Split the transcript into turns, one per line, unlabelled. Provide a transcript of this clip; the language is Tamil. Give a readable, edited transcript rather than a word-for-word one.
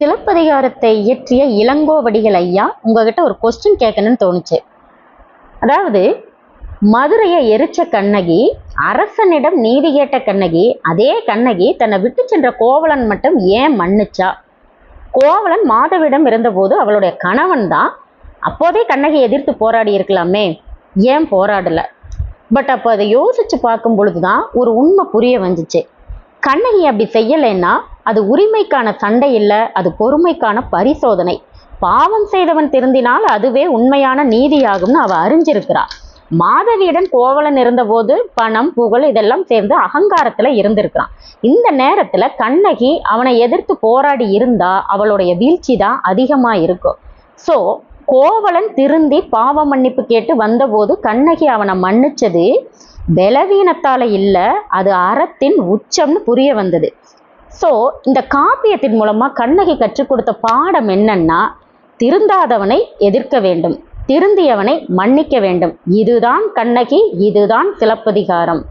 சிலப்பதிகாரத்தை இயற்றிய இளங்கோவடிகள் ஐயா உங்ககிட்ட ஒரு கொஸ்டின் கேட்கணும்னு தோணுச்சு. அதாவது, மதுரையை எரிச்ச கண்ணகி, அரசனிடம் நீதி கேட்ட கண்ணகி, அதே கண்ணகி தன்னை விட்டு சென்ற கோவலன் மட்டும் ஏன் மன்னிச்சா? கோவலன் மாதவிடம் இருந்தபோது அவளுடைய கணவன் தான். அப்போதே கண்ணகி எதிர்த்து போராடி இருக்கலாமே, ஏன் போராடல? பட் அப்போ அதை யோசிச்சு பார்க்கும் பொழுதுதான் ஒரு உண்மை புரிய வந்துச்சு. கண்ணகி அப்படி செய்யலைன்னா அது உரிமைக்கான சண்டை இல்லை, அது பொறுமைக்கான பரிசோதனை. பாவம் செய்தவன் திருந்தினால் அதுவே உண்மையான நீதியாகும்னு அவ அறிஞ்சிருக்கிறா. மாதவியுடன் கோவலன் இருந்தபோது பணம் புகழ் இதெல்லாம் சேர்ந்து அகங்காரத்துல இருந்திருக்கிறான். இந்த நேரத்துல கண்ணகி அவனை எதிர்த்து போராடி இருந்தா அவளுடைய வீழ்ச்சி தான் அதிகமா இருக்கும். ஸோ கோவலன் திருந்தி பாவ மன்னிப்பு கேட்டு வந்தபோது கண்ணகி அவனை மன்னிச்சது பலவீனத்தால இல்லை, அது அறத்தின் உச்சம்னு புரிய வந்தது. ஸோ இந்த காப்பியத்தின் மூலமா கண்ணகி கற்றுக் கொடுத்த பாடம் என்னன்னா, திருந்தாதவனை எதிர்க்க வேண்டும், திருந்தியவனை மன்னிக்க வேண்டும். இதுதான் கண்ணகி, இதுதான் சிலப்பதிகாரம்.